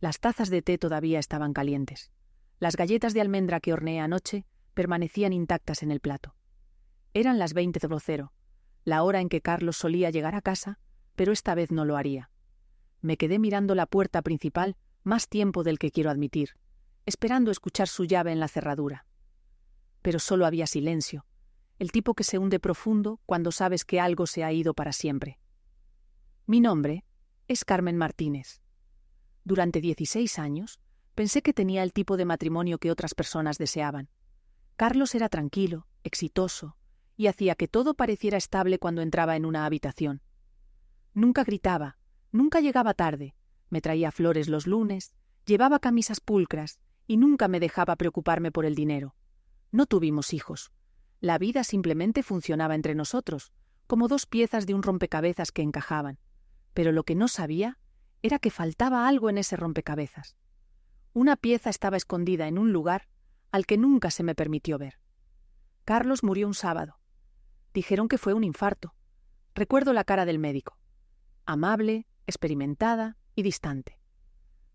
Las tazas de té todavía estaban calientes. Las galletas de almendra que horneé anoche permanecían intactas en el plato. Eran las 20:00, la hora en que Carlos solía llegar a casa, pero esta vez no lo haría. Me quedé mirando la puerta principal más tiempo del que quiero admitir, esperando escuchar su llave en la cerradura. Pero solo había silencio, el tipo que se hunde profundo cuando sabes que algo se ha ido para siempre. Mi nombre es Carmen Martínez. Durante 16 años pensé que tenía el tipo de matrimonio que otras personas deseaban. Carlos era tranquilo, exitoso, y hacía que todo pareciera estable cuando entraba en una habitación. Nunca gritaba, nunca llegaba tarde, me traía flores los lunes, llevaba camisas pulcras y nunca me dejaba preocuparme por el dinero. No tuvimos hijos. La vida simplemente funcionaba entre nosotros, como dos piezas de un rompecabezas que encajaban. Pero lo que no sabía era que faltaba algo en ese rompecabezas. Una pieza estaba escondida en un lugar al que nunca se me permitió ver. Carlos murió un sábado. Dijeron que fue un infarto. Recuerdo la cara del médico. Amable, experimentada y distante.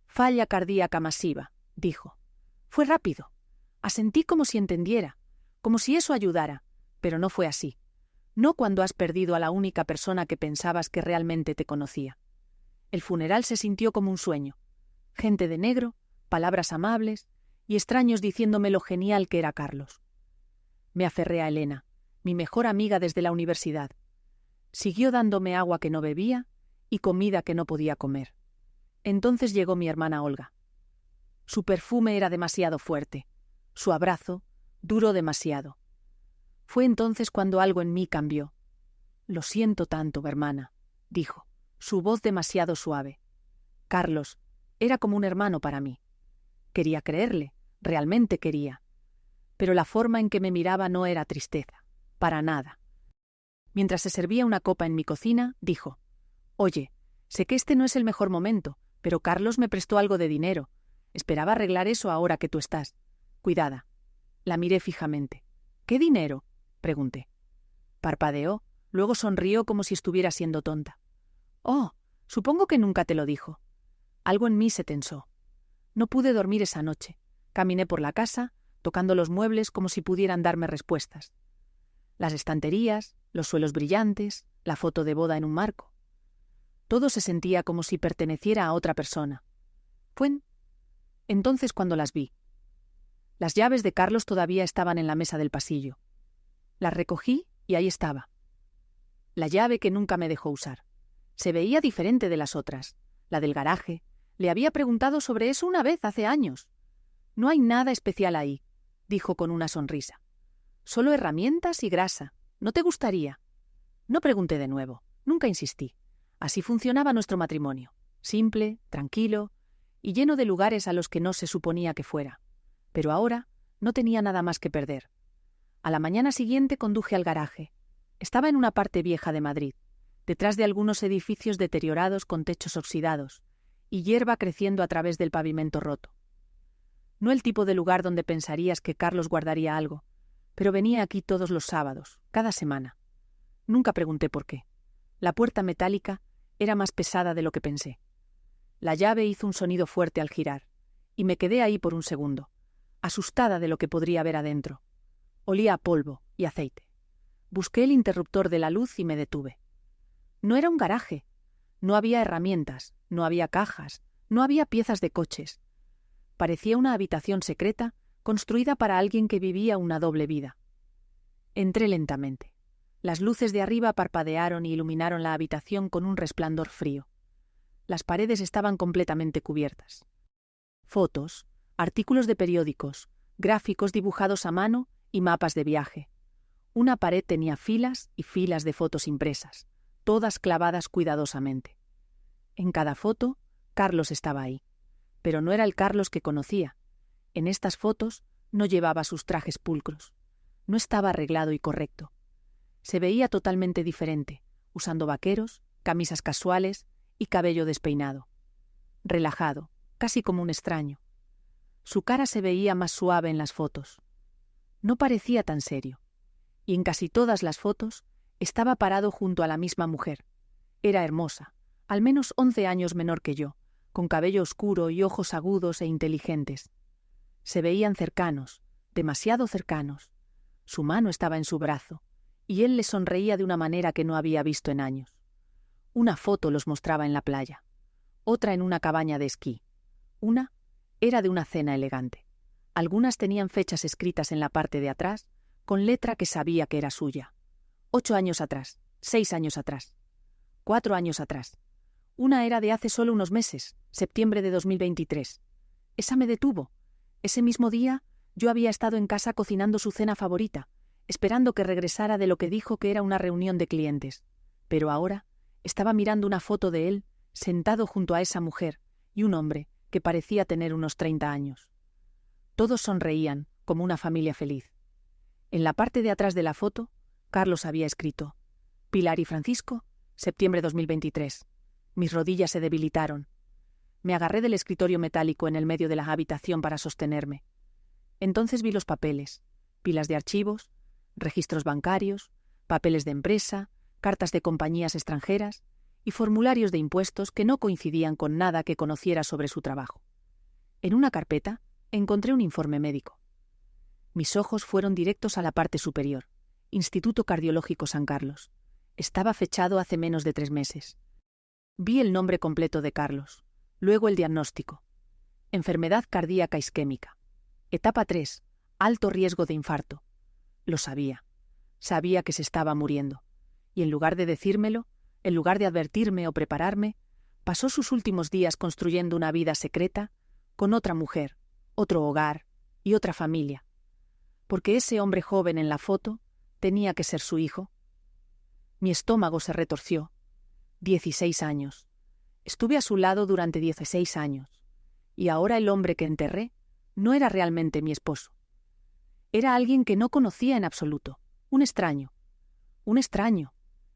Falla cardíaca masiva, dijo. Fue rápido. Asentí como si entendiera, como si eso ayudara, pero no fue así. No cuando has perdido a la única persona que pensabas que realmente te conocía. El funeral se sintió como un sueño. Gente de negro, palabras amables y extraños diciéndome lo genial que era Carlos. Me aferré a Elena, mi mejor amiga desde la universidad. Siguió dándome agua que no bebía y comida que no podía comer. Entonces llegó mi hermana Olga. Su perfume era demasiado fuerte. Su abrazo duró demasiado. Fue entonces cuando algo en mí cambió. Lo siento tanto, hermana, dijo, su voz demasiado suave. Carlos era como un hermano para mí. Quería creerle, realmente quería. Pero la forma en que me miraba no era tristeza, para nada. Mientras se servía una copa en mi cocina, dijo, «Oye, sé que este no es el mejor momento, pero Carlos me prestó algo de dinero. Esperaba arreglar eso ahora que tú estás. Cuidada». La miré fijamente. «¿Qué dinero?», pregunté. Parpadeó, luego sonrió como si estuviera siendo tonta. «Oh, supongo que nunca te lo dijo». Algo en mí se tensó. No pude dormir esa noche. Caminé por la casa, tocando los muebles como si pudieran darme respuestas. Las estanterías, los suelos brillantes, la foto de boda en un marco. Todo se sentía como si perteneciera a otra persona. Fue entonces cuando las vi. Las llaves de Carlos todavía estaban en la mesa del pasillo. Las recogí y ahí estaba. La llave que nunca me dejó usar. Se veía diferente de las otras. La del garaje. Le había preguntado sobre eso una vez hace años. «No hay nada especial ahí», dijo con una sonrisa. «Solo herramientas y grasa. ¿No te gustaría?» No pregunté de nuevo. Nunca insistí. Así funcionaba nuestro matrimonio. Simple, tranquilo y lleno de lugares a los que no se suponía que fuera. Pero ahora no tenía nada más que perder. A la mañana siguiente conduje al garaje. Estaba en una parte vieja de Madrid, detrás de algunos edificios deteriorados con techos oxidados y hierba creciendo a través del pavimento roto. No el tipo de lugar donde pensarías que Carlos guardaría algo, pero venía aquí todos los sábados, cada semana. Nunca pregunté por qué. La puerta metálica era más pesada de lo que pensé. La llave hizo un sonido fuerte al girar, y me quedé ahí por un segundo, asustada de lo que podría haber adentro. Olía a polvo y aceite. Busqué el interruptor de la luz y me detuve. No era un garaje. No había herramientas, no había cajas, no había piezas de coches. Parecía una habitación secreta construida para alguien que vivía una doble vida. Entré lentamente. Las luces de arriba parpadearon y iluminaron la habitación con un resplandor frío. Las paredes estaban completamente cubiertas. Fotos, artículos de periódicos, gráficos dibujados a mano y mapas de viaje. Una pared tenía filas y filas de fotos impresas, todas clavadas cuidadosamente. En cada foto, Carlos estaba ahí. Pero no era el Carlos que conocía. En estas fotos no llevaba sus trajes pulcros. No estaba arreglado y correcto. Se veía totalmente diferente, usando vaqueros, camisas casuales y cabello despeinado. Relajado, casi como un extraño. Su cara se veía más suave en las fotos. No parecía tan serio. Y en casi todas las fotos estaba parado junto a la misma mujer. Era hermosa, al menos 11 años menor que yo, con cabello oscuro y ojos agudos e inteligentes. Se veían cercanos, demasiado cercanos. Su mano estaba en su brazo, y él le sonreía de una manera que no había visto en años. Una foto los mostraba en la playa, otra en una cabaña de esquí. Una era de una cena elegante. Algunas tenían fechas escritas en la parte de atrás, con letra que sabía que era suya. 8 años atrás, 6 años atrás, 4 años atrás. Una era de hace solo unos meses, septiembre de 2023. Esa me detuvo. Ese mismo día yo había estado en casa cocinando su cena favorita, esperando que regresara de lo que dijo que era una reunión de clientes. Pero ahora estaba mirando una foto de él, sentado junto a esa mujer, y un hombre que parecía tener unos 30 años. Todos sonreían, como una familia feliz. En la parte de atrás de la foto, Carlos había escrito: Pilar y Francisco, septiembre 2023. Mis rodillas se debilitaron. Me agarré del escritorio metálico en el medio de la habitación para sostenerme. Entonces vi los papeles, pilas de archivos, registros bancarios, papeles de empresa, cartas de compañías extranjeras y formularios de impuestos que no coincidían con nada que conociera sobre su trabajo. En una carpeta encontré un informe médico. Mis ojos fueron directos a la parte superior, Instituto Cardiológico San Carlos. Estaba fechado hace menos de 3 meses. Vi el nombre completo de Carlos, luego el diagnóstico. Enfermedad cardíaca isquémica. Etapa 3, alto riesgo de infarto. Lo sabía. Sabía que se estaba muriendo. Y en lugar de decírmelo, en lugar de advertirme o prepararme, pasó sus últimos días construyendo una vida secreta con otra mujer, otro hogar y otra familia. Porque ese hombre joven en la foto tenía que ser su hijo. Mi estómago se retorció. 16 años. Estuve a su lado durante 16 años. Y ahora el hombre que enterré no era realmente mi esposo. Era alguien que no conocía en absoluto. Un extraño. Un extraño.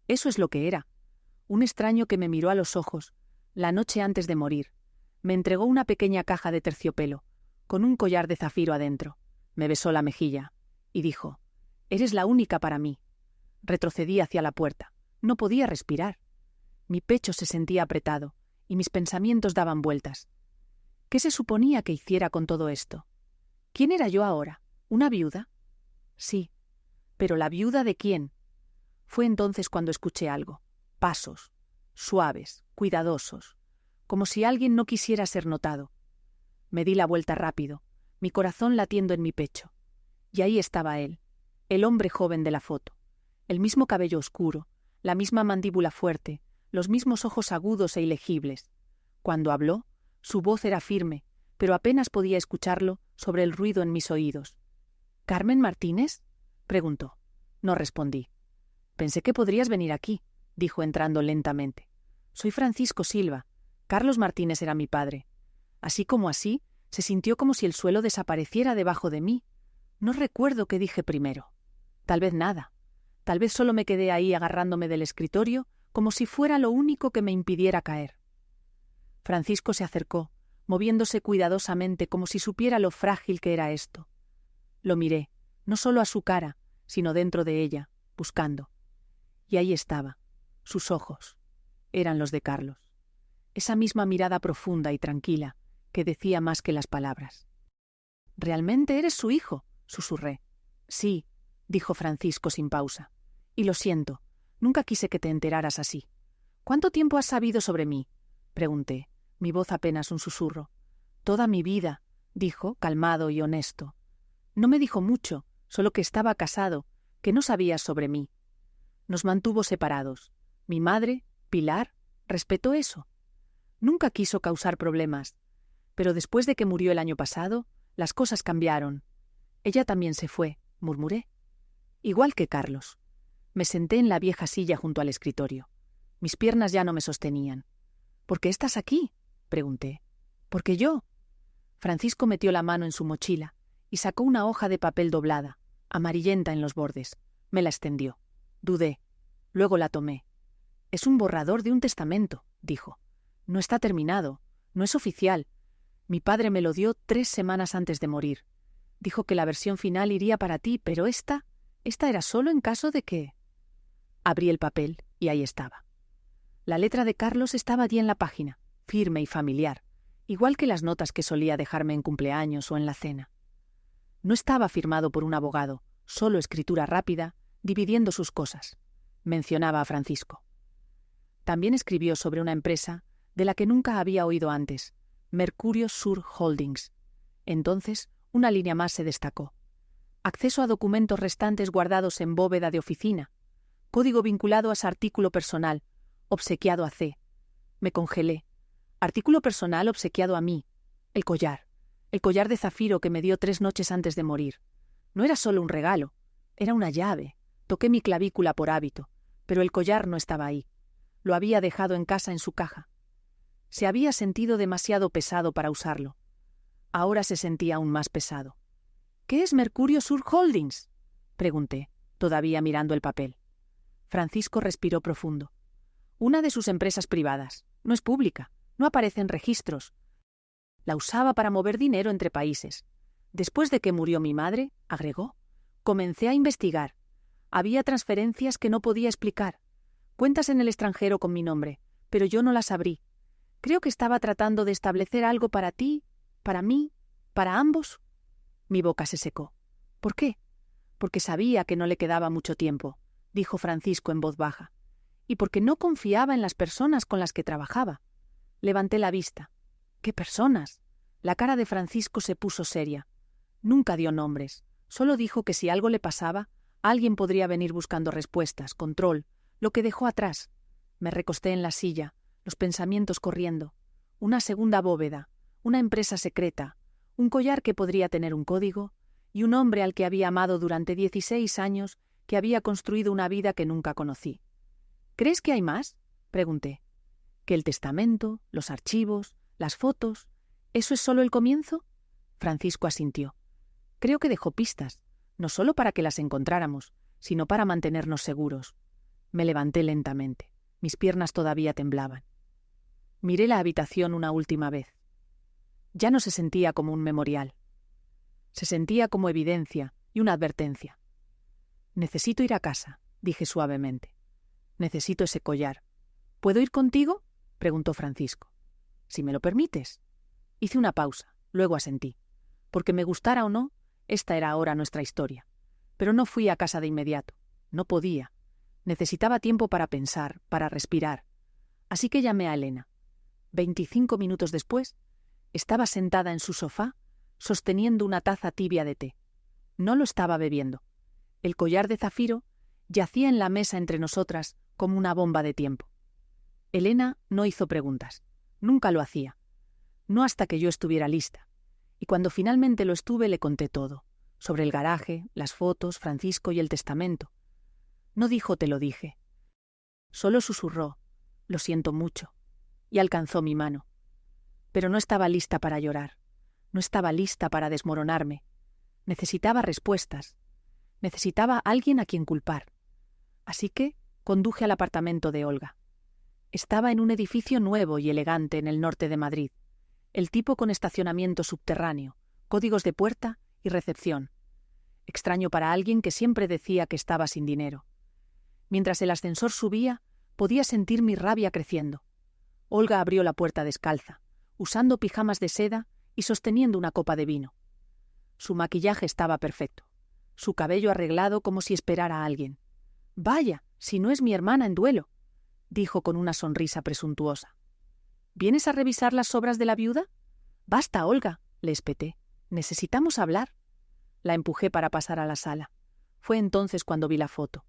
Eso es lo que era. Un extraño que me miró a los ojos la noche antes de morir. Me entregó una pequeña caja de terciopelo, con un collar de zafiro adentro. Me besó la mejilla y dijo: «Eres la única para mí». Retrocedí hacia la puerta. No podía respirar. Mi pecho se sentía apretado y mis pensamientos daban vueltas. ¿Qué se suponía que hiciera con todo esto? ¿Quién era yo ahora? ¿Una viuda? Sí. ¿Pero la viuda de quién? Fue entonces cuando escuché algo. Pasos, suaves, cuidadosos, como si alguien no quisiera ser notado. Me di la vuelta rápido, mi corazón latiendo en mi pecho. Y ahí estaba él, el hombre joven de la foto. El mismo cabello oscuro, la misma mandíbula fuerte, los mismos ojos agudos e ilegibles. Cuando habló, su voz era firme, pero apenas podía escucharlo sobre el ruido en mis oídos. «¿Carmen Martínez?», preguntó. No respondí. «Pensé que podrías venir aquí», dijo entrando lentamente. «Soy Francisco Silva. Carlos Martínez era mi padre». Así como así, se sintió como si el suelo desapareciera debajo de mí. No recuerdo qué dije primero. Tal vez nada. Tal vez solo me quedé ahí agarrándome del escritorio como si fuera lo único que me impidiera caer. Francisco se acercó, moviéndose cuidadosamente como si supiera lo frágil que era esto. Lo miré, no solo a su cara, sino dentro de ella, buscando. Y ahí estaba, sus ojos. Eran los de Carlos. Esa misma mirada profunda y tranquila que decía más que las palabras. «¿Realmente eres su hijo?», susurré. «Sí», dijo Francisco sin pausa. «Y lo siento, nunca quise que te enteraras así». «¿Cuánto tiempo has sabido sobre mí?», pregunté, mi voz apenas un susurro. «Toda mi vida», dijo, calmado y honesto. No me dijo mucho, solo que estaba casado, que no sabías sobre mí. Nos mantuvo separados. Mi madre, Pilar, respetó eso. Nunca quiso causar problemas. Pero después de que murió el año pasado, las cosas cambiaron. Ella también se fue, murmuré. Igual que Carlos. Me senté en la vieja silla junto al escritorio. Mis piernas ya no me sostenían. «¿Por qué estás aquí?», pregunté. «¿Por qué yo?». Francisco metió la mano en su mochila y sacó una hoja de papel doblada, amarillenta en los bordes. Me la extendió. Dudé. Luego la tomé. «Es un borrador de un testamento», dijo. «No está terminado. No es oficial. Mi padre me lo dio 3 semanas antes de morir. Dijo que la versión final iría para ti, pero esta era solo en caso de que...». Abrí el papel y ahí estaba. La letra de Carlos estaba allí en la página, firme y familiar, igual que las notas que solía dejarme en cumpleaños o en la cena. No estaba firmado por un abogado, solo escritura rápida, dividiendo sus cosas. Mencionaba a Francisco. También escribió sobre una empresa de la que nunca había oído antes, Mercurio Sur Holdings. Entonces, una línea más se destacó. Acceso a documentos restantes guardados en bóveda de oficina. Código vinculado a su artículo personal, obsequiado a C. Me congelé. Artículo personal obsequiado a mí. El collar de zafiro que me dio 3 noches antes de morir. No era solo un regalo, era una llave. Toqué mi clavícula por hábito, pero el collar no estaba ahí. Lo había dejado en casa en su caja. Se había sentido demasiado pesado para usarlo. Ahora se sentía aún más pesado. ¿Qué es Mercurio Sur Holdings?, pregunté, todavía mirando el papel. Francisco respiró profundo. Una de sus empresas privadas. No es pública, no aparece en registros. La usaba para mover dinero entre países. Después de que murió mi madre, agregó, comencé a investigar. Había transferencias que no podía explicar. Cuentas en el extranjero con mi nombre, pero yo no las abrí. Creo que estaba tratando de establecer algo para ti, para mí, para ambos. Mi boca se secó. ¿Por qué? Porque sabía que no le quedaba mucho tiempo, dijo Francisco en voz baja, y porque no confiaba en las personas con las que trabajaba. Levanté la vista. ¿Qué personas? La cara de Francisco se puso seria. Nunca dio nombres. Solo dijo que si algo le pasaba, alguien podría venir buscando respuestas, control, lo que dejó atrás. Me recosté en la silla, los pensamientos corriendo. Una segunda bóveda, una empresa secreta, un collar que podría tener un código, y un hombre al que había amado durante 16 años, que había construido una vida que nunca conocí. ¿Crees que hay más?, pregunté. ¿Que el testamento, los archivos, las fotos, eso es solo el comienzo? Francisco asintió. Creo que dejó pistas, no solo para que las encontráramos, sino para mantenernos seguros. Me levanté lentamente. Mis piernas todavía temblaban. Miré la habitación una última vez. Ya no se sentía como un memorial. Se sentía como evidencia y una advertencia. Necesito ir a casa, dije suavemente. Necesito ese collar. ¿Puedo ir contigo?, preguntó Francisco. Si me lo permites. Hice una pausa, luego asentí. Porque me gustara o no, esta era ahora nuestra historia. Pero no fui a casa de inmediato. No podía. Necesitaba tiempo para pensar, para respirar. Así que llamé a Elena. 25 minutos después, estaba sentada en su sofá, sosteniendo una taza tibia de té. No lo estaba bebiendo. El collar de zafiro yacía en la mesa entre nosotras como una bomba de tiempo. Elena no hizo preguntas. Nunca lo hacía. No hasta que yo estuviera lista. Y cuando finalmente lo estuve, le conté todo. Sobre el garaje, las fotos, Francisco y el testamento. No dijo te lo dije. Solo susurró, lo siento mucho, y alcanzó mi mano. Pero no estaba lista para llorar. No estaba lista para desmoronarme. Necesitaba respuestas. Necesitaba a alguien a quien culpar. Así que conduje al apartamento de Olga. Estaba en un edificio nuevo y elegante en el norte de Madrid, el tipo con estacionamiento subterráneo, códigos de puerta y recepción. Extraño para alguien que siempre decía que estaba sin dinero. Mientras el ascensor subía, podía sentir mi rabia creciendo. Olga abrió la puerta descalza, usando pijamas de seda y sosteniendo una copa de vino. Su maquillaje estaba perfecto, su cabello arreglado como si esperara a alguien. «Vaya, si no es mi hermana en duelo», dijo con una sonrisa presuntuosa. «¿Vienes a revisar las obras de la viuda?» «Basta, Olga», le espeté. «Necesitamos hablar». La empujé para pasar a la sala. Fue entonces cuando vi la foto.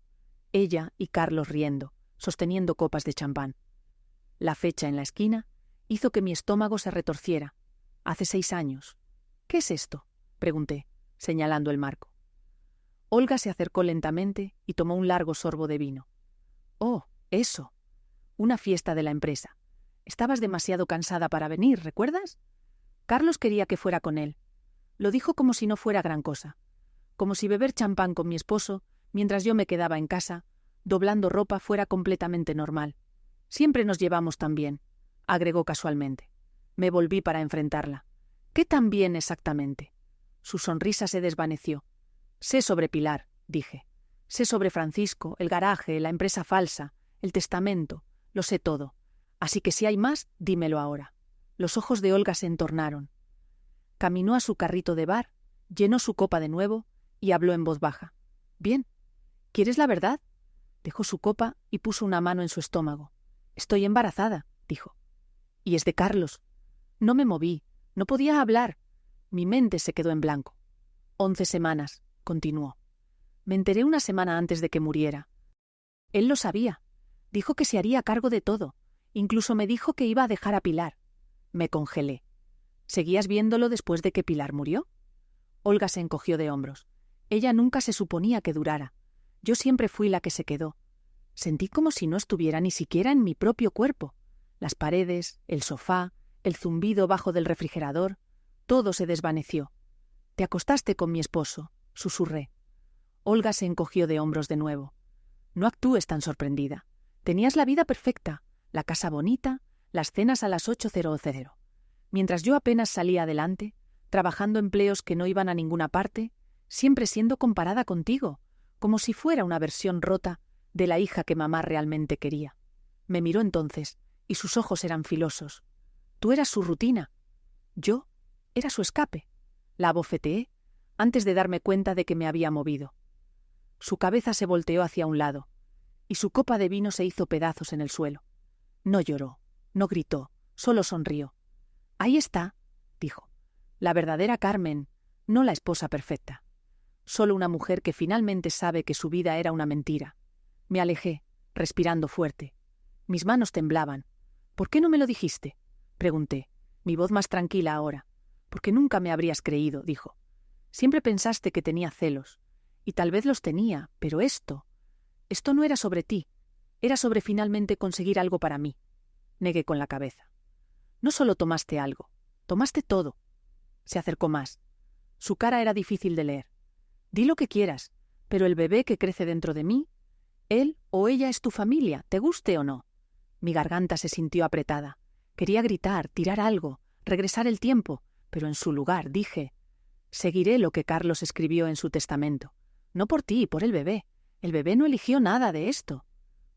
Ella y Carlos riendo, sosteniendo copas de champán. La fecha en la esquina hizo que mi estómago se retorciera. Hace 6 años. «¿Qué es esto?», pregunté, señalando el marco. Olga se acercó lentamente y tomó un largo sorbo de vino. «Oh, eso. Una fiesta de la empresa. Estabas demasiado cansada para venir, ¿recuerdas? Carlos quería que fuera con él. Lo dijo como si no fuera gran cosa. Como si beber champán con mi esposo, mientras yo me quedaba en casa, doblando ropa, fuera completamente normal. Siempre nos llevamos tan bien», agregó casualmente. Me volví para enfrentarla. «¿Qué tan bien exactamente?». Su sonrisa se desvaneció. «Sé sobre Pilar», dije. «Sé sobre Francisco, el garaje, la empresa falsa, el testamento. Lo sé todo. Así que si hay más, dímelo ahora». Los ojos de Olga se entornaron. Caminó a su carrito de bar, llenó su copa de nuevo y habló en voz baja. «Bien, ¿quieres la verdad?» Dejó su copa y puso una mano en su estómago. «Estoy embarazada», dijo. «Y es de Carlos». No me moví, no podía hablar. Mi mente se quedó en blanco. 11 semanas, continuó. Me enteré una semana antes de que muriera. Él lo sabía. Dijo que se haría cargo de todo. Incluso me dijo que iba a dejar a Pilar. Me congelé. ¿Seguías viéndolo después de que Pilar murió? Olga se encogió de hombros. Ella nunca se suponía que durara. Yo siempre fui la que se quedó. Sentí como si no estuviera ni siquiera en mi propio cuerpo. Las paredes, el sofá, el zumbido bajo del refrigerador, todo se desvaneció. «Te acostaste con mi esposo», susurré. Olga se encogió de hombros de nuevo. «No actúes tan sorprendida. Tenías la vida perfecta, la casa bonita, las cenas a las 8:00. Mientras yo apenas salía adelante, trabajando empleos que no iban a ninguna parte, siempre siendo comparada contigo, como si fuera una versión rota de la hija que mamá realmente quería». Me miró entonces, y sus ojos eran filosos. «Tú eras su rutina. Yo era su escape». La abofeteé antes de darme cuenta de que me había movido. Su cabeza se volteó hacia un lado, y su copa de vino se hizo pedazos en el suelo. No lloró, no gritó, solo sonrió. «Ahí está», dijo. «La verdadera Carmen, no la esposa perfecta. Solo una mujer que finalmente sabe que su vida era una mentira». Me alejé, respirando fuerte. Mis manos temblaban. «¿Por qué no me lo dijiste?», pregunté, mi voz más tranquila ahora. «Porque nunca me habrías creído», dijo. «Siempre pensaste que tenía celos. Y tal vez los tenía, pero esto no era sobre ti. Era sobre finalmente conseguir algo para mí». Negué con la cabeza. «No solo tomaste algo, tomaste todo». Se acercó más. Su cara era difícil de leer. «Di lo que quieras, pero el bebé que crece dentro de mí, él o ella es tu familia, te guste o no». Mi garganta se sintió apretada. Quería gritar, tirar algo, regresar el tiempo, pero en su lugar dije: «Seguiré lo que Carlos escribió en su testamento. No por ti, por el bebé. El bebé no eligió nada de esto».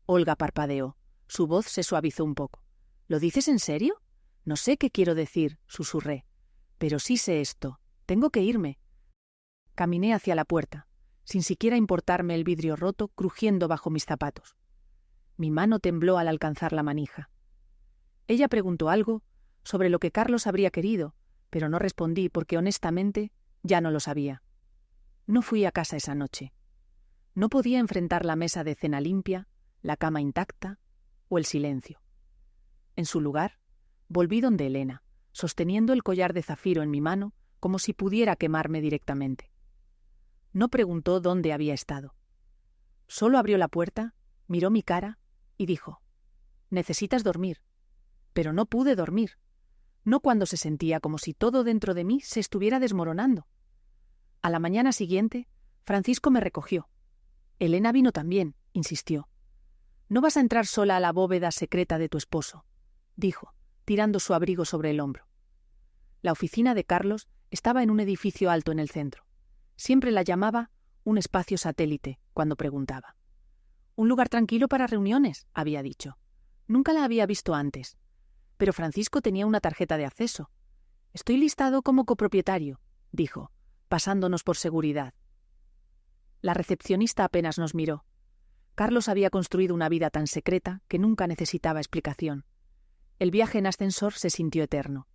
Olga parpadeó. Su voz se suavizó un poco. «¿Lo dices en serio?» «No sé qué quiero decir», susurré. «Pero sí sé esto. Tengo que irme». Caminé hacia la puerta, sin siquiera importarme el vidrio roto crujiendo bajo mis zapatos. Mi mano tembló al alcanzar la manija. Ella preguntó algo sobre lo que Carlos habría querido, pero no respondí porque honestamente ya no lo sabía. No fui a casa esa noche. No podía enfrentar la mesa de cena limpia, la cama intacta o el silencio. En su lugar, volví donde Elena, sosteniendo el collar de zafiro en mi mano como si pudiera quemarme directamente. No preguntó dónde había estado. Solo abrió la puerta, miró mi cara y dijo: «Necesitas dormir». Pero no pude dormir. No cuando se sentía como si todo dentro de mí se estuviera desmoronando. A la mañana siguiente, Francisco me recogió. «Elena vino también», insistió. «No vas a entrar sola a la bóveda secreta de tu esposo», dijo, tirando su abrigo sobre el hombro. La oficina de Carlos estaba en un edificio alto en el centro. Siempre la llamaba un espacio satélite cuando preguntaba. «Un lugar tranquilo para reuniones», había dicho. Nunca la había visto antes. Pero Francisco tenía una tarjeta de acceso. «Estoy listado como copropietario», dijo, pasándonos por seguridad. La recepcionista apenas nos miró. Carlos había construido una vida tan secreta que nunca necesitaba explicación. El viaje en ascensor se sintió eterno.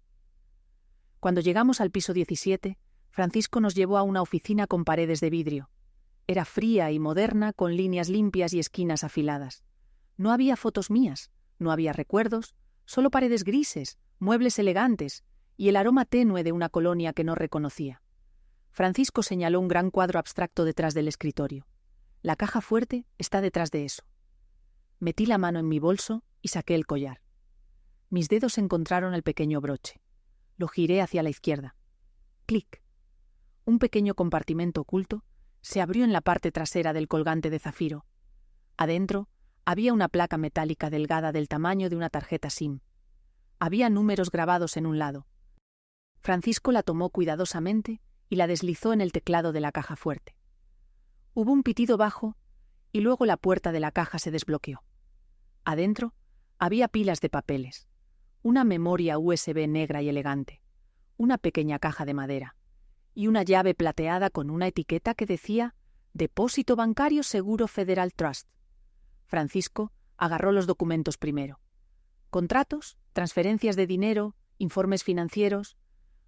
Cuando llegamos al piso 17, Francisco nos llevó a una oficina con paredes de vidrio. Era fría y moderna, con líneas limpias y esquinas afiladas. No había fotos mías, no había recuerdos, solo paredes grises, muebles elegantes y el aroma tenue de una colonia que no reconocía. Francisco señaló un gran cuadro abstracto detrás del escritorio. «La caja fuerte está detrás de eso». Metí la mano en mi bolso y saqué el collar. Mis dedos encontraron el pequeño broche. Lo giré hacia la izquierda. ¡Clic! Un pequeño compartimento oculto se abrió en la parte trasera del colgante de zafiro. Adentro había una placa metálica delgada del tamaño de una tarjeta SIM. Había números grabados en un lado. Francisco la tomó cuidadosamente y la deslizó en el teclado de la caja fuerte. Hubo un pitido bajo y luego la puerta de la caja se desbloqueó. Adentro había pilas de papeles. una memoria USB negra y elegante, una pequeña caja de madera y una llave plateada con una etiqueta que decía «Depósito Bancario Seguro Federal Trust». Francisco agarró los documentos primero. Contratos, transferencias de dinero, informes financieros.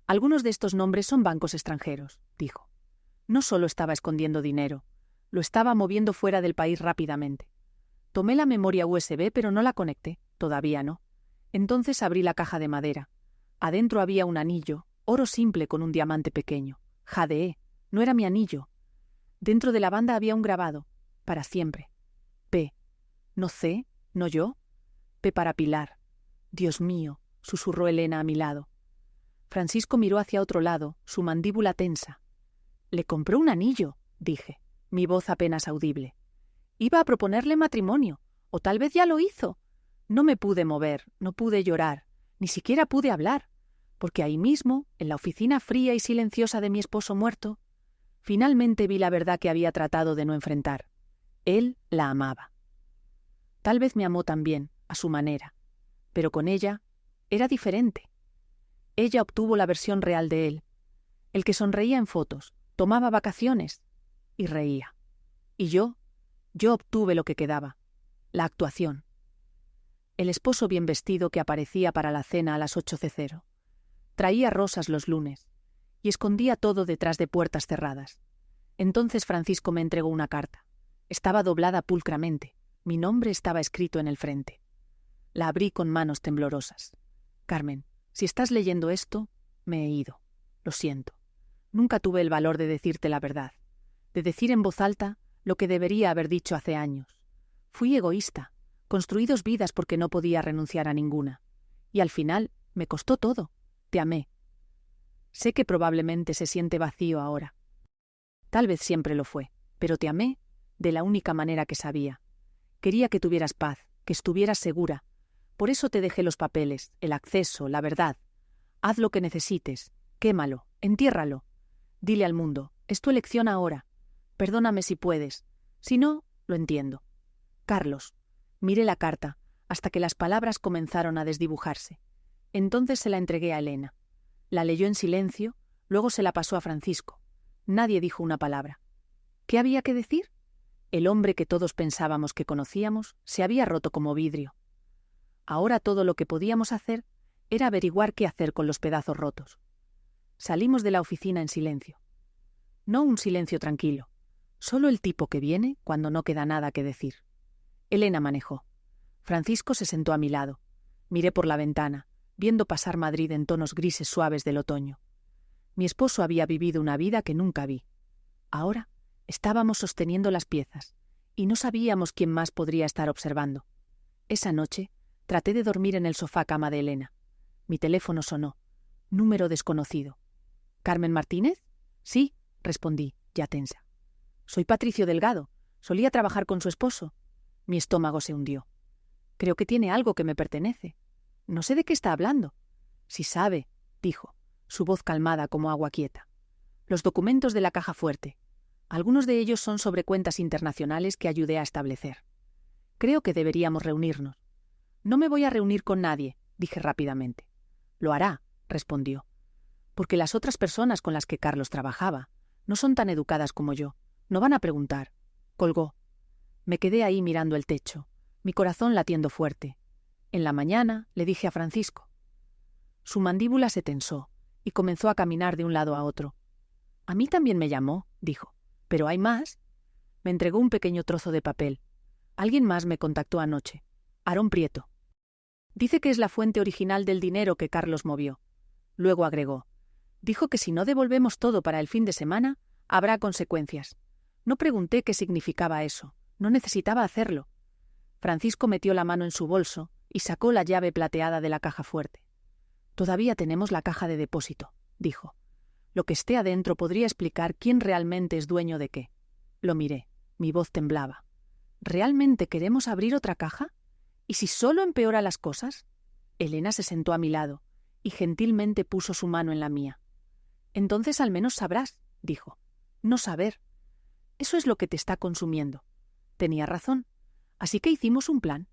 Algunos de estos nombres son bancos extranjeros, dijo. No solo estaba escondiendo dinero, lo estaba moviendo fuera del país rápidamente. Tomé la memoria USB, pero no la conecté, todavía no. Entonces abrí la caja de madera. Adentro había un anillo, oro simple con un diamante pequeño. Jadeé, no era mi anillo. Dentro de la banda había un grabado, para siempre. P. ¿No C? ¿No yo? P para Pilar. Dios mío, susurró Elena a mi lado. Francisco miró hacia otro lado, su mandíbula tensa. Le compró un anillo, dije, mi voz apenas audible. Iba a proponerle matrimonio, o tal vez ya lo hizo. No me pude mover, no pude llorar, ni siquiera pude hablar, porque ahí mismo, en la oficina fría y silenciosa de mi esposo muerto, finalmente vi la verdad que había tratado de no enfrentar. Él la amaba. Tal vez me amó también, a su manera, pero con ella era diferente. Ella obtuvo la versión real de él, el que sonreía en fotos, tomaba vacaciones y reía. Y yo obtuve lo que quedaba, la actuación. El esposo bien vestido que aparecía para la cena a las 8:00. Traía rosas los lunes y escondía todo detrás de puertas cerradas. Entonces Francisco me entregó una carta. Estaba doblada pulcramente. Mi nombre estaba escrito en el frente. La abrí con manos temblorosas. Carmen, si estás leyendo esto, me he ido. Lo siento. Nunca tuve el valor de decirte la verdad, de decir en voz alta lo que debería haber dicho hace años. Fui egoísta, construí 2 vidas porque no podía renunciar a ninguna. Y al final me costó todo. Te amé. Sé que probablemente se siente vacío ahora. Tal vez siempre lo fue, pero te amé de la única manera que sabía. Quería que tuvieras paz, que estuvieras segura. Por eso te dejé los papeles, el acceso, la verdad. Haz lo que necesites, quémalo, entiérralo. Dile al mundo, es tu elección ahora. Perdóname si puedes. Si no, lo entiendo. Carlos. Miré la carta, hasta que las palabras comenzaron a desdibujarse. Entonces se la entregué a Elena. La leyó en silencio, luego se la pasó a Francisco. Nadie dijo una palabra. ¿Qué había que decir? El hombre que todos pensábamos que conocíamos se había roto como vidrio. Ahora todo lo que podíamos hacer era averiguar qué hacer con los pedazos rotos. Salimos de la oficina en silencio. No un silencio tranquilo, solo el tipo que viene cuando no queda nada que decir. Elena manejó. Francisco se sentó a mi lado. Miré por la ventana, viendo pasar Madrid en tonos grises suaves del otoño. Mi esposo había vivido una vida que nunca vi. Ahora estábamos sosteniendo las piezas, y no sabíamos quién más podría estar observando. Esa noche traté de dormir en el sofá cama de Elena. Mi teléfono sonó. Número desconocido. ¿Carmen Martínez? Sí, respondí, ya tensa. Soy Patricio Delgado. Solía trabajar con su esposo. Mi estómago se hundió. Creo que tiene algo que me pertenece. No sé de qué está hablando. Si sabe, dijo, su voz calmada como agua quieta. Los documentos de la caja fuerte. Algunos de ellos son sobre cuentas internacionales que ayudé a establecer. Creo que deberíamos reunirnos. No me voy a reunir con nadie, dije rápidamente. Lo hará, respondió. Porque las otras personas con las que Carlos trabajaba no son tan educadas como yo. No van a preguntar. Colgó. Me quedé ahí mirando el techo, mi corazón latiendo fuerte. En la mañana le dije a Francisco. Su mandíbula se tensó y comenzó a caminar de un lado a otro. A mí también me llamó, dijo. ¿Pero hay más? Me entregó un pequeño trozo de papel. Alguien más me contactó anoche. Aarón Prieto. Dice que es la fuente original del dinero que Carlos movió. Luego agregó. Dijo que si no devolvemos todo para el fin de semana, habrá consecuencias. No pregunté qué significaba eso. No necesitaba hacerlo. Francisco metió la mano en su bolso y sacó la llave plateada de la caja fuerte. Todavía tenemos la caja de depósito, dijo. Lo que esté adentro podría explicar quién realmente es dueño de qué. Lo miré. Mi voz temblaba. ¿Realmente queremos abrir otra caja? ¿Y si solo empeora las cosas? Elena se sentó a mi lado y gentilmente puso su mano en la mía. Entonces al menos sabrás, dijo. No saber. Eso es lo que te está consumiendo. Tenía razón. Así que hicimos un plan.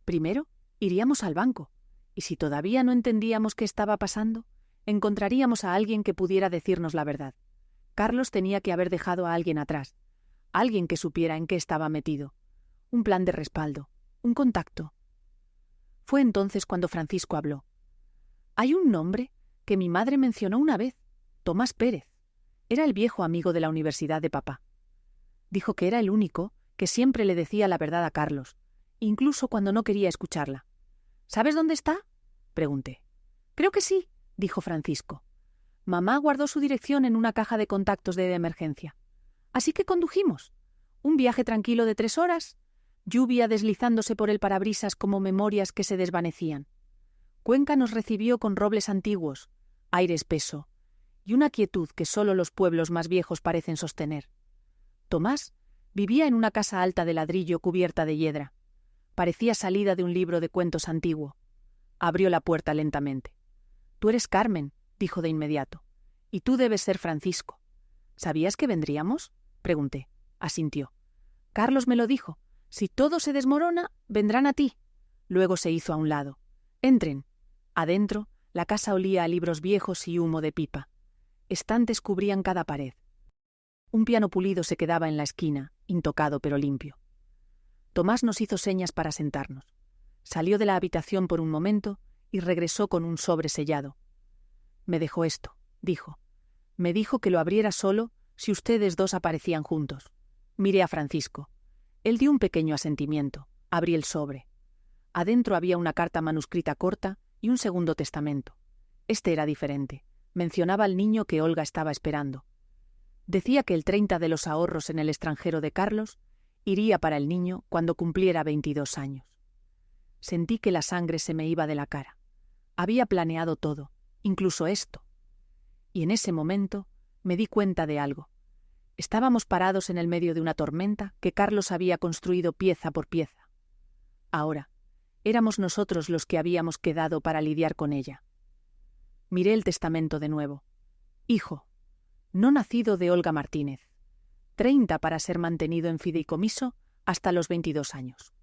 Primero, iríamos al banco. Y si todavía no entendíamos qué estaba pasando, encontraríamos a alguien que pudiera decirnos la verdad. Carlos tenía que haber dejado a alguien atrás, alguien que supiera en qué estaba metido. Un plan de respaldo, un contacto. Fue entonces cuando Francisco habló. Hay un nombre que mi madre mencionó una vez, Tomás Pérez. Era el viejo amigo de la universidad de papá. Dijo que era el único que siempre le decía la verdad a Carlos, incluso cuando no quería escucharla. ¿Sabes dónde está?, pregunté. Creo que sí, dijo Francisco. Mamá guardó su dirección en una caja de contactos de emergencia. Así que condujimos. Un viaje tranquilo de 3 horas, lluvia deslizándose por el parabrisas como memorias que se desvanecían. Cuenca nos recibió con robles antiguos, aire espeso, y una quietud que solo los pueblos más viejos parecen sostener. Tomás vivía en una casa alta de ladrillo cubierta de hiedra. Parecía salida de un libro de cuentos antiguo. Abrió la puerta lentamente. «Tú eres Carmen», dijo de inmediato, «y tú debes ser Francisco». «¿Sabías que vendríamos?», pregunté. Asintió. «Carlos me lo dijo. Si todo se desmorona, vendrán a ti». Luego se hizo a un lado. «Entren». Adentro, la casa olía a libros viejos y humo de pipa. Estantes cubrían cada pared. Un piano pulido se quedaba en la esquina, intocado pero limpio. Tomás nos hizo señas para sentarnos. Salió de la habitación por un momento y regresó con un sobre sellado. «Me dejó esto», dijo. «Me dijo que lo abriera solo si ustedes dos aparecían juntos». Miré a Francisco. Él dio un pequeño asentimiento. Abrí el sobre. Adentro había una carta manuscrita corta y un segundo testamento. Este era diferente. Mencionaba al niño que Olga estaba esperando. Decía que el 30 de los ahorros en el extranjero de Carlos iría para el niño cuando cumpliera 22 años. Sentí que la sangre se me iba de la cara. Había planeado todo, incluso esto. Y en ese momento me di cuenta de algo. Estábamos parados en el medio de una tormenta que Carlos había construido pieza por pieza. Ahora, éramos nosotros los que habíamos quedado para lidiar con ella. Miré el testamento de nuevo. Hijo, no nacido de Olga Martínez. 30 para ser mantenido en fideicomiso hasta los 22 años.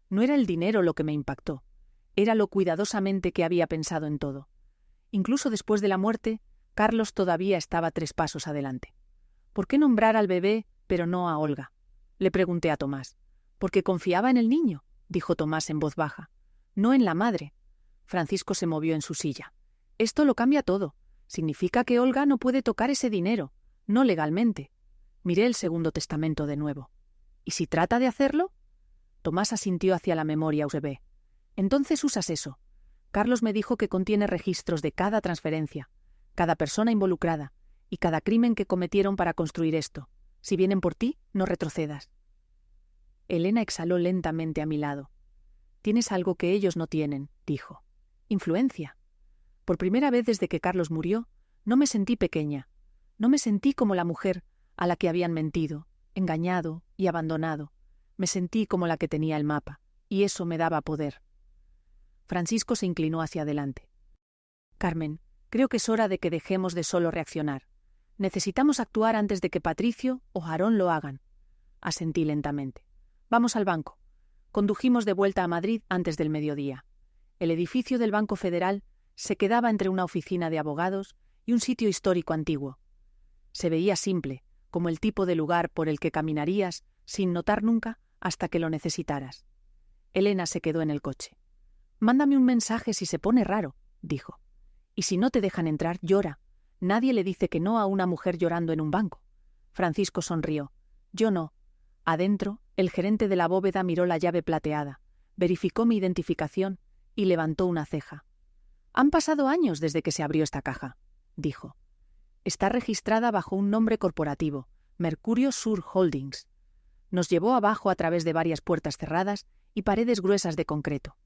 No era el dinero lo que me impactó, era lo cuidadosamente que había pensado en todo. Incluso después de la muerte, Carlos todavía estaba 3 pasos adelante. ¿Por qué nombrar al bebé, pero no a Olga?, le pregunté a Tomás. Porque confiaba en el niño, dijo Tomás en voz baja. No en la madre. Francisco se movió en su silla. Esto lo cambia todo. Significa que Olga no puede tocar ese dinero, no legalmente. Miré el segundo testamento de nuevo. ¿Y si trata de hacerlo? Tomás asintió hacia la memoria USB. Entonces usas eso. Carlos me dijo que contiene registros de cada transferencia, cada persona involucrada y cada crimen que cometieron para construir esto. Si vienen por ti, no retrocedas. Elena exhaló lentamente a mi lado. Tienes algo que ellos no tienen, dijo. Influencia. Por primera vez desde que Carlos murió, no me sentí pequeña. No me sentí como la mujer a la que habían mentido, engañado y abandonado. Me sentí como la que tenía el mapa, y eso me daba poder. Francisco se inclinó hacia adelante. Carmen, creo que es hora de que dejemos de solo reaccionar. Necesitamos actuar antes de que Patricio o Aarón lo hagan. Asentí lentamente. Vamos al banco. Condujimos de vuelta a Madrid antes del mediodía. El edificio del Banco Federal se quedaba entre una oficina de abogados y un sitio histórico antiguo. Se veía simple, como el tipo de lugar por el que caminarías sin notar nunca hasta que lo necesitaras. Elena se quedó en el coche. «Mándame un mensaje si se pone raro», dijo. «Y si no te dejan entrar, llora. Nadie le dice que no a una mujer llorando en un banco». Francisco sonrió. Yo no. Adentro, el gerente de la bóveda miró la llave plateada, verificó mi identificación y levantó una ceja. «Han pasado años desde que se abrió esta caja», dijo. «Está registrada bajo un nombre corporativo, Mercurio Sur Holdings». Nos llevó abajo a través de varias puertas cerradas y paredes gruesas de concreto.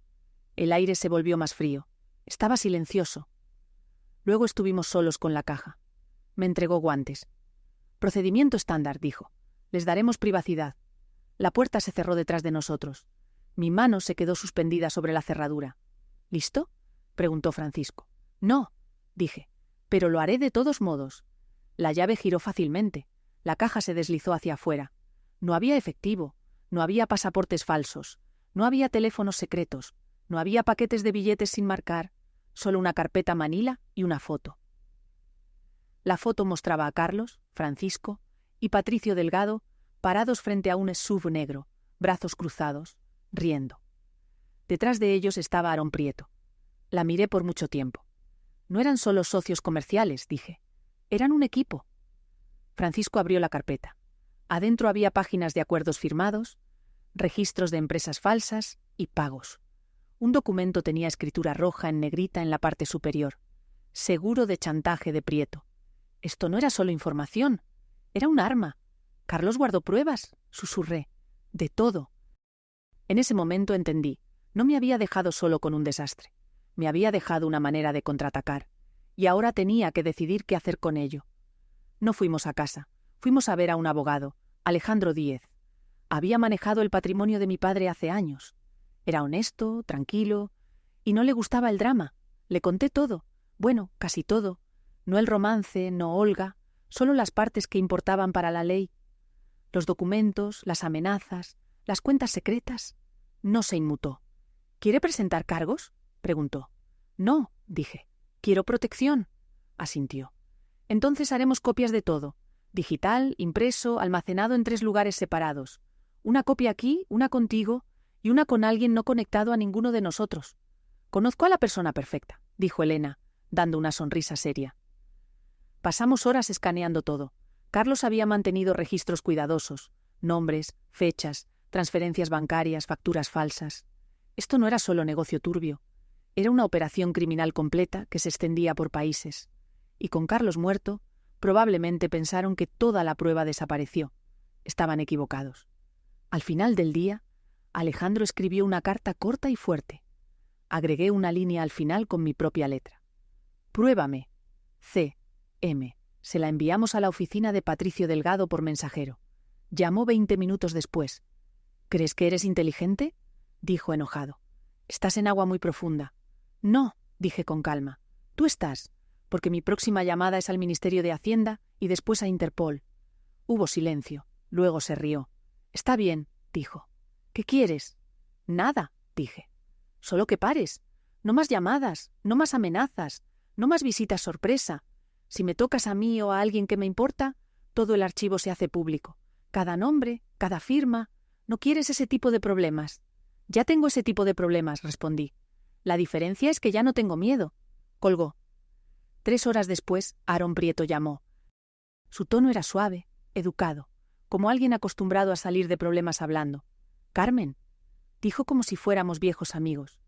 El aire se volvió más frío. Estaba silencioso. Luego estuvimos solos con la caja. Me entregó guantes. «Procedimiento estándar», dijo. «Les daremos privacidad». La puerta se cerró detrás de nosotros. Mi mano se quedó suspendida sobre la cerradura. «¿Listo?», preguntó Francisco. «No», dije, «pero lo haré de todos modos». La llave giró fácilmente. La caja se deslizó hacia afuera. No había efectivo, no había pasaportes falsos, no había teléfonos secretos, No había paquetes de billetes sin marcar, solo una carpeta manila y una foto. La foto mostraba a Carlos, Francisco y Patricio Delgado parados frente a un SUV negro, brazos cruzados, riendo. Detrás de ellos estaba Aarón Prieto. La miré por mucho tiempo. No eran solo socios comerciales, dije. Eran un equipo. Francisco abrió la carpeta. Adentro había páginas de acuerdos firmados, registros de empresas falsas y pagos. Un documento tenía escritura roja en negrita en la parte superior. Seguro de chantaje de Prieto. Esto no era solo información, era un arma. Carlos guardó pruebas, susurré. De todo. En ese momento entendí. No me había dejado solo con un desastre. Me había dejado una manera de contraatacar. Y ahora tenía que decidir qué hacer con ello. No fuimos a casa. Fuimos a ver a un abogado, Alejandro Díez. Había manejado el patrimonio de mi padre hace años. Era honesto, tranquilo, y no le gustaba el drama. Le conté todo. Bueno, casi todo. No el romance, no Olga, solo las partes que importaban para la ley. Los documentos, las amenazas, las cuentas secretas. No se inmutó. ¿Quiere presentar cargos?, preguntó. No, dije. Quiero protección, asintió. Entonces haremos copias de todo. Digital, impreso, almacenado en 3 lugares separados. Una copia aquí, una contigo y una con alguien no conectado a ninguno de nosotros. Conozco a la persona perfecta, dijo Elena, dando una sonrisa seria. Pasamos horas escaneando todo. Carlos había mantenido registros cuidadosos, nombres, fechas, transferencias bancarias, facturas falsas. Esto no era solo negocio turbio. Era una operación criminal completa que se extendía por países. Y con Carlos muerto, probablemente pensaron que toda la prueba desapareció. Estaban equivocados. Al final del día, Alejandro escribió una carta corta y fuerte. Agregué una línea al final con mi propia letra. Pruébame. C.M. Se la enviamos a la oficina de Patricio Delgado por mensajero. Llamó 20 minutos después. ¿Crees que eres inteligente?, dijo enojado. Estás en agua muy profunda. No, dije con calma. Tú estás, porque mi próxima llamada es al Ministerio de Hacienda y después a Interpol. Hubo silencio. Luego se rió. Está bien, dijo. ¿Qué quieres? Nada, dije. Solo que pares. No más llamadas, no más amenazas, no más visitas sorpresa. Si me tocas a mí o a alguien que me importa, todo el archivo se hace público. Cada nombre, cada firma. ¿No quieres ese tipo de problemas? Ya tengo ese tipo de problemas, respondí. La diferencia es que ya no tengo miedo. Colgó. 3 horas después, Aarón Prieto llamó. Su tono era suave, educado, como alguien acostumbrado a salir de problemas hablando. «Carmen», dijo como si fuéramos viejos amigos.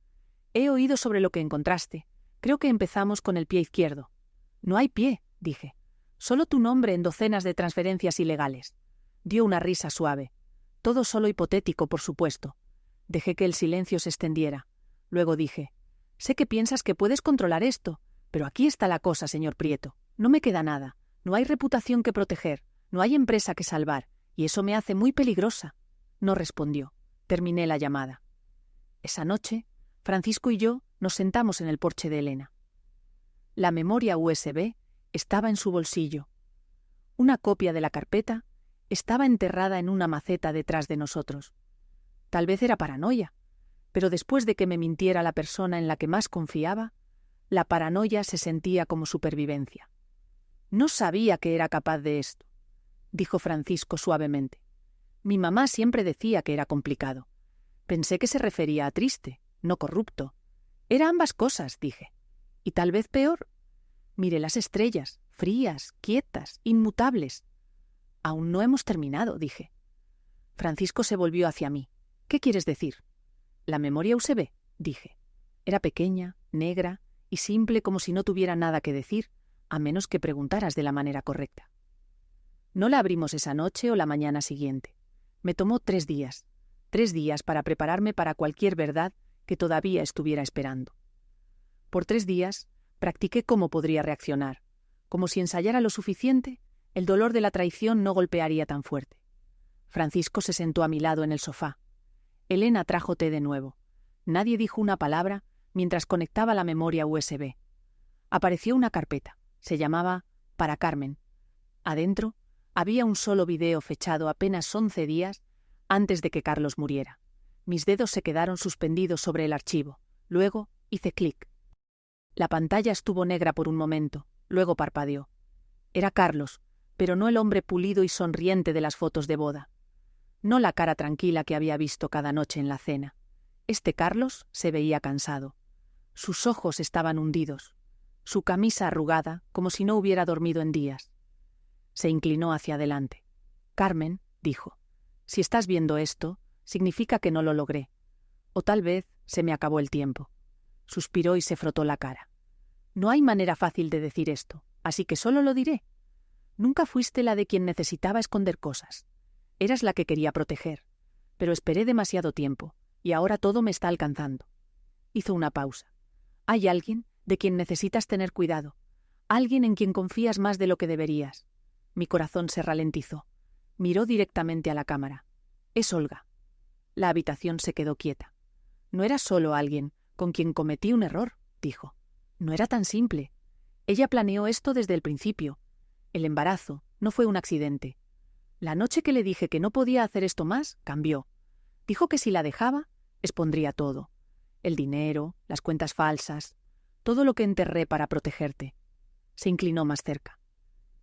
«He oído sobre lo que encontraste. Creo que empezamos con el pie izquierdo». «No hay pie», dije. «Solo tu nombre en docenas de transferencias ilegales». Dio una risa suave. Todo solo hipotético, por supuesto. Dejé que el silencio se extendiera. Luego dije, «Sé que piensas que puedes controlar esto, pero aquí está la cosa, señor Prieto. No me queda nada. No hay reputación que proteger. No hay empresa que salvar. Y eso me hace muy peligrosa». No respondió. Terminé la llamada. Esa noche, Francisco y yo nos sentamos en el porche de Elena. La memoria USB estaba en su bolsillo. Una copia de la carpeta estaba enterrada en una maceta detrás de nosotros. Tal vez era paranoia, pero después de que me mintiera la persona en la que más confiaba, la paranoia se sentía como supervivencia. No sabía que era capaz de esto, dijo Francisco suavemente. Mi mamá siempre decía que era complicado. Pensé que se refería a triste, no corrupto. Era ambas cosas, dije. Y tal vez peor. Mire las estrellas, frías, quietas, inmutables. Aún no hemos terminado, dije. Francisco se volvió hacia mí. ¿Qué quieres decir? La memoria USB, dije. Era pequeña, negra y simple como si no tuviera nada que decir, a menos que preguntaras de la manera correcta. No la abrimos esa noche o la mañana siguiente. Me tomó 3 días. 3 días para prepararme para cualquier verdad que todavía estuviera esperando. Por 3 días practiqué cómo podría reaccionar. Como si ensayara lo suficiente, el dolor de la traición no golpearía tan fuerte. Francisco se sentó a mi lado en el sofá. Elena trajo té de nuevo. Nadie dijo una palabra mientras conectaba la memoria USB. Apareció una carpeta. Se llamaba Para Carmen. Adentro había un solo video fechado apenas 11 días antes de que Carlos muriera. Mis dedos se quedaron suspendidos sobre el archivo. Luego hice clic. La pantalla estuvo negra por un momento, luego parpadeó. Era Carlos, pero no el hombre pulido y sonriente de las fotos de boda. No la cara tranquila que había visto cada noche en la cena. Este Carlos se veía cansado. Sus ojos estaban hundidos, su camisa arrugada como si no hubiera dormido en días. Se inclinó hacia adelante. «Carmen», dijo, «si estás viendo esto, significa que no lo logré. O tal vez se me acabó el tiempo». Suspiró y se frotó la cara. «No hay manera fácil de decir esto, así que solo lo diré. Nunca fuiste la de quien necesitaba esconder cosas. Eras la que quería proteger. Pero esperé demasiado tiempo, y ahora todo me está alcanzando». Hizo una pausa. «Hay alguien de quien necesitas tener cuidado, alguien en quien confías más de lo que deberías». Mi corazón se ralentizó. Miró directamente a la cámara. «Es Olga». La habitación se quedó quieta. «No era solo alguien con quien cometí un error», dijo. «No era tan simple. Ella planeó esto desde el principio. El embarazo no fue un accidente. La noche que le dije que no podía hacer esto más, cambió. Dijo que si la dejaba, expondría todo. El dinero, las cuentas falsas, todo lo que enterré para protegerte». Se inclinó más cerca.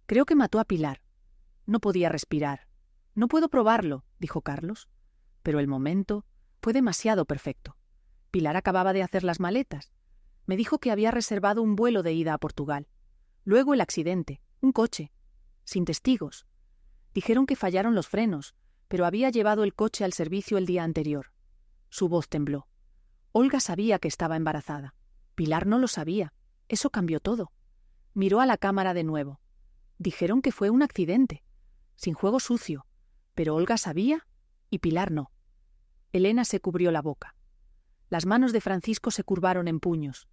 «Creo que mató a Pilar. No podía respirar. No puedo probarlo», dijo Carlos. Pero el momento fue demasiado perfecto. Pilar acababa de hacer las maletas. Me dijo que había reservado un vuelo de ida a Portugal. Luego el accidente, un coche, sin testigos. Dijeron que fallaron los frenos, pero había llevado el coche al servicio el día anterior. Su voz tembló. Olga sabía que estaba embarazada. Pilar no lo sabía. Eso cambió todo. Miró a la cámara de nuevo. Dijeron que fue un accidente, sin juego sucio, pero Olga sabía y Pilar no. Elena se cubrió la boca. Las manos de Francisco se curvaron en puños.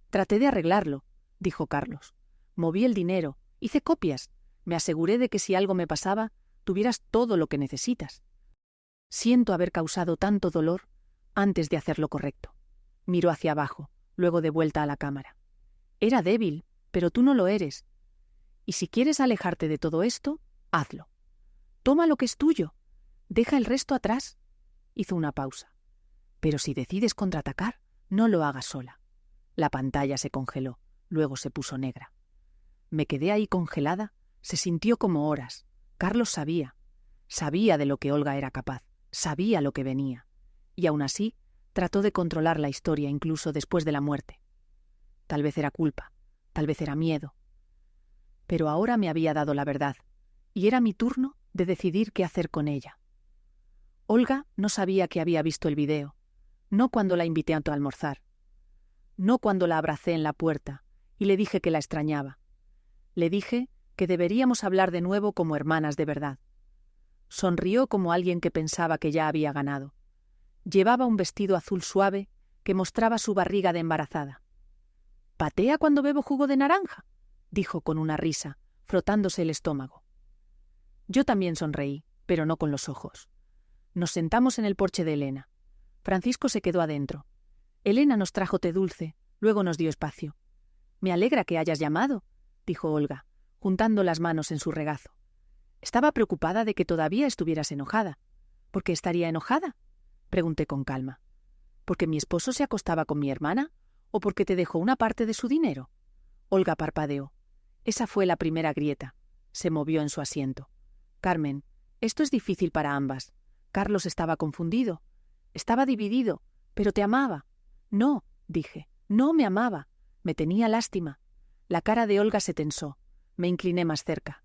«Traté de arreglarlo», dijo Carlos. «Moví el dinero, hice copias, me aseguré de que si algo me pasaba, tuvieras todo lo que necesitas. Siento haber causado tanto dolor antes de hacer lo correcto». Miró hacia abajo, luego de vuelta a la cámara. «Era débil, pero tú no lo eres. Y si quieres alejarte de todo esto, hazlo. Toma lo que es tuyo. Deja el resto atrás». Hizo una pausa. «Pero si decides contraatacar, no lo hagas sola». La pantalla se congeló, luego se puso negra. Me quedé ahí congelada, se sintió como horas. Carlos sabía de lo que Olga era capaz, sabía lo que venía. Y aún así, trató de controlar la historia incluso después de la muerte. Tal vez era culpa, tal vez era miedo. Pero ahora me había dado la verdad, y era mi turno de decidir qué hacer con ella. Olga no sabía que había visto el video, no cuando la invité a almorzar, no cuando la abracé en la puerta y le dije que la extrañaba. Le dije que deberíamos hablar de nuevo como hermanas de verdad. Sonrió como alguien que pensaba que ya había ganado. Llevaba un vestido azul suave que mostraba su barriga de embarazada. «¿Patea cuando bebo jugo de naranja?», dijo con una risa, frotándose el estómago. Yo también sonreí, pero no con los ojos. Nos sentamos en el porche de Elena. Francisco se quedó adentro. Elena nos trajo té dulce, luego nos dio espacio. «Me alegra que hayas llamado», dijo Olga, juntando las manos en su regazo. «Estaba preocupada de que todavía estuvieras enojada». «¿Por qué estaría enojada?», pregunté con calma. «¿Porque mi esposo se acostaba con mi hermana o porque te dejó una parte de su dinero?». Olga parpadeó. Esa fue la primera grieta. Se movió en su asiento. «Carmen, esto es difícil para ambas. Carlos estaba confundido. Estaba dividido, pero te amaba». «No», dije, «no me amaba. Me tenía lástima». La cara de Olga se tensó. Me incliné más cerca.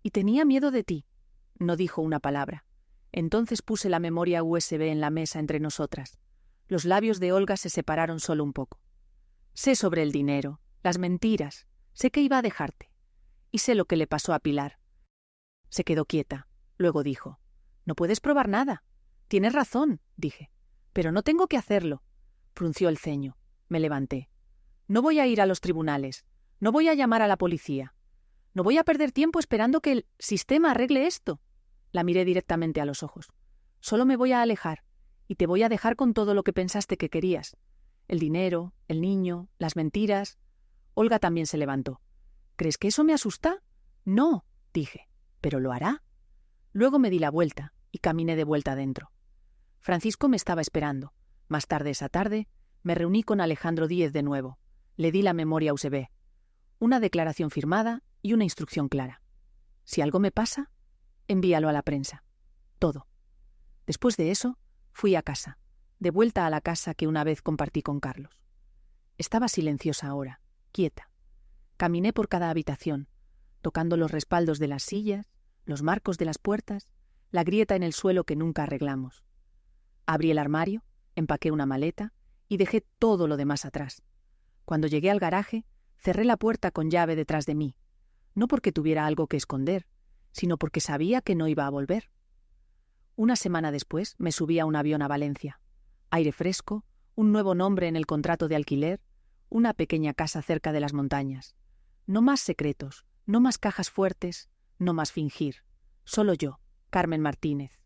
«Y tenía miedo de ti». No dijo una palabra. Entonces puse la memoria USB en la mesa entre nosotras. Los labios de Olga se separaron solo un poco. «Sé sobre el dinero, las mentiras. Sé que iba a dejarte. Y sé lo que le pasó a Pilar». Se quedó quieta. Luego dijo, «No puedes probar nada». «Tienes razón», dije, «pero no tengo que hacerlo». Frunció el ceño. Me levanté. «No voy a ir a los tribunales. No voy a llamar a la policía. No voy a perder tiempo esperando que el sistema arregle esto». La miré directamente a los ojos. «Solo me voy a alejar, y te voy a dejar con todo lo que pensaste que querías. El dinero, el niño, las mentiras». Olga también se levantó. «¿Crees que eso me asusta?». «No», dije, «pero lo hará». Luego me di la vuelta y caminé de vuelta adentro. Francisco me estaba esperando. Más tarde esa tarde, Me reuní con Alejandro Díez de nuevo. Le di la memoria a USB. Una declaración firmada y una instrucción clara. Si algo me pasa, envíalo a la prensa. Todo. Después de eso, fui a casa, de vuelta a la casa que una vez compartí con Carlos. Estaba silenciosa ahora, quieta. Caminé por cada habitación, tocando los respaldos de las sillas, los marcos de las puertas, la grieta en el suelo que nunca arreglamos. Abrí el armario, empaqué una maleta y dejé todo lo demás atrás. Cuando llegué al garaje, cerré la puerta con llave detrás de mí, no porque tuviera algo que esconder, sino porque sabía que no iba a volver. Una semana después me subí a un avión a Valencia. Aire fresco, un nuevo nombre en el contrato de alquiler, una pequeña casa cerca de las montañas. No más secretos, no más cajas fuertes, no más fingir. Solo yo, Carmen Martínez,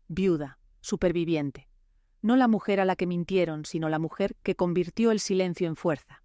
viuda, superviviente. No la mujer a la que mintieron, sino la mujer que convirtió el silencio en fuerza.